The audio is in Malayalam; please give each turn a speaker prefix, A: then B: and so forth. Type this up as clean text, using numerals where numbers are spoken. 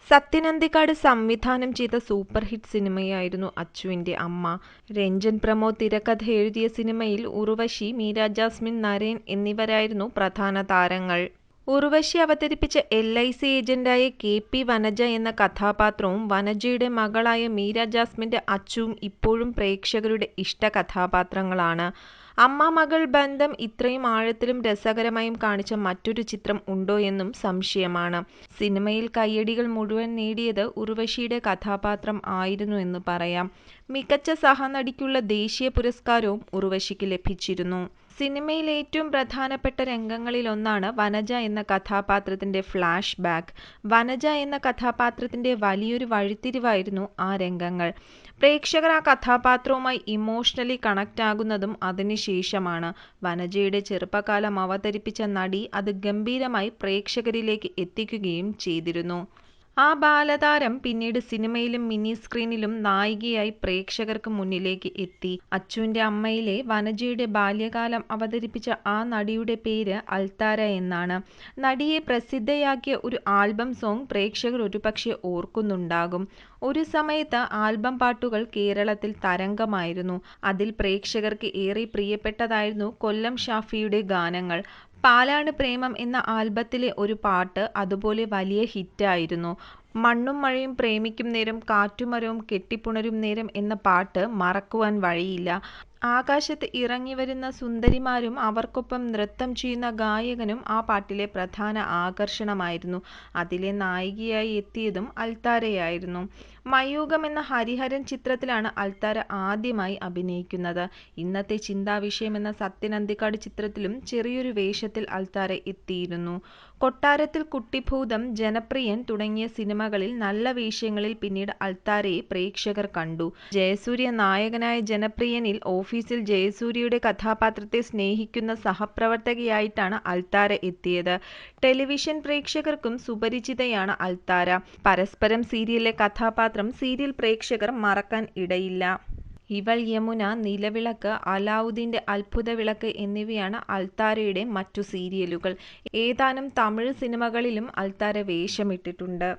A: സത്യൻ അന്തിക്കാട് സംവിധാനം ചെയ്ത സൂപ്പർ ഹിറ്റ് സിനിമയായിരുന്നു അച്ചുവിന്റെ അമ്മ. രഞ്ജൻ പ്രമോദ് തിരക്കഥ എഴുതിയ സിനിമയിൽ ഉർവശി, മീര ജാസ്മിൻ, നരേൻ എന്നിവരായിരുന്നു പ്രധാന താരങ്ങൾ. ഉർവശി അവതരിപ്പിച്ച LIC ഏജന്റായ KP വനജ എന്ന കഥാപാത്രവും വനജയുടെ മകളായ മീര ജാസ്മിന്റെ അച്ചുവും ഇപ്പോഴും പ്രേക്ഷകരുടെ ഇഷ്ട കഥാപാത്രങ്ങളാണ്. അമ്മ-മകൾ ബന്ധം ഇത്രയും ആഴത്തിലും രസകരമായും കാണിച്ച മറ്റൊരു ചിത്രം ഉണ്ടോയെന്നും സംശയമാണ്. സിനിമയിൽ കയ്യടികൾ മുഴുവൻ നേടിയത് ഉർവശിയുടെ കഥാപാത്രം ആയിരുന്നു എന്ന് പറയാം. മികച്ച സഹനടിക്കുള്ള ദേശീയ പുരസ്കാരവും ഉർവശിക്ക് ലഭിച്ചിരുന്നു. സിനിമയിലെ ഏറ്റവും പ്രധാനപ്പെട്ട രംഗങ്ങളിലൊന്നാണ് വനജ എന്ന കഥാപാത്രത്തിന്റെ ഫ്ലാഷ് ബാക്ക്. വനജ എന്ന കഥാപാത്രത്തിന്റെ വലിയൊരു വഴിത്തിരിവായിരുന്നു ആ രംഗങ്ങൾ. പ്രേക്ഷകർ ആ കഥാപാത്രവുമായി ഇമോഷണലി കണക്ട് ആകുന്നതും അതിനുശേഷമാണ്. വനജയുടെ ചെറുപ്പകാലം അവതരിപ്പിച്ച നടി അത് ഗംഭീരമായി പ്രേക്ഷകരിലേക്ക് എത്തിക്കുകയും ചെയ്തിരുന്നു. ആ ബാലതാരം പിന്നീട് സിനിമയിലും മിനി സ്ക്രീനിലും നായികയായി പ്രേക്ഷകർക്ക് മുന്നിലേക്ക് എത്തി. അച്ചുവിന്റെ അമ്മയിലെ വനജയുടെ ബാല്യകാലം അവതരിപ്പിച്ച ആ നടിയുടെ പേര് അൾത്താര എന്നാണ്. നടിയെ പ്രസിദ്ധയാക്കിയ ഒരു ആൽബം സോങ് പ്രേക്ഷകർ ഒരുപക്ഷെ ഓർക്കുന്നുണ്ടാകും. ഒരു സമയത്ത് ആൽബം പാട്ടുകൾ കേരളത്തിൽ തരംഗമായിരുന്നു. അതിൽ പ്രേക്ഷകർക്ക് ഏറെ പ്രിയപ്പെട്ടതായിരുന്നു കൊല്ലം ഷാഫിയുടെ ഗാനങ്ങൾ. പാലാണ് പ്രേമം എന്ന ആൽബത്തിലെ ഒരു പാട്ട് അതുപോലെ വലിയ ഹിറ്റായിരുന്നു. മണ്ണും മഴയും പ്രേമിക്കും നേരം, കാറ്റും മരവും കെട്ടിപ്പുണരും നേരം എന്ന പാട്ട് മറക്കുവാൻ വഴിയില്ല. ആകാശത്ത് ഇറങ്ങിവരുന്ന സുന്ദരിമാരും അവർക്കൊപ്പം നൃത്തം ചെയ്യുന്ന ഗായകനും ആ പാട്ടിലെ പ്രധാന ആകർഷണമായിരുന്നു. അതിലെ നായികയായി എത്തിയതും അൾത്താരയായിരുന്നു. മയൂഖം എന്ന ഹരിഹരൻ ചിത്രത്തിലാണ് അൾത്താര ആദ്യമായി അഭിനയിക്കുന്നത്. ഇന്നത്തെ ചിന്താവിഷയം എന്ന സത്യൻ അന്തിക്കാട് ചിത്രത്തിലും ചെറിയൊരു വേഷത്തിൽ അൾത്താര എത്തിയിരുന്നു. കൊട്ടാരത്തിൽ കുട്ടിഭൂതം, ജനപ്രിയൻ തുടങ്ങിയ സിനിമകളിൽ നല്ല വേഷങ്ങളിൽ പിന്നീട് അൾത്താരയെ പ്രേക്ഷകർ കണ്ടു. ജയസൂര്യ നായകനായ ജനപ്രിയനിൽ ഓഫീസിൽ ജയസൂര്യയുടെ കഥാപാത്രത്തെ സ്നേഹിക്കുന്ന സഹപ്രവർത്തകയായിട്ടാണ് അൾത്താര എത്തിയത്. ടെലിവിഷൻ പ്രേക്ഷകർക്കും സുപരിചിതയാണ് അൾത്താര. പരസ്പരം സീരിയലിലെ കഥാപാത്രം സീരിയൽ പ്രേക്ഷകർ മറക്കാൻ ഇടയില്ല. ഇവൾ യമുന, നിലവിളക്ക്, അലാവുദ്ദീന്റെ അത്ഭുതവിളക്ക് എന്നിവയാണ് അൾത്താരയുടെ മറ്റു സീരിയലുകൾ. ഏതാനും തമിഴ് സിനിമകളിലും അൾത്താര വേഷമിട്ടിട്ടുണ്ട്.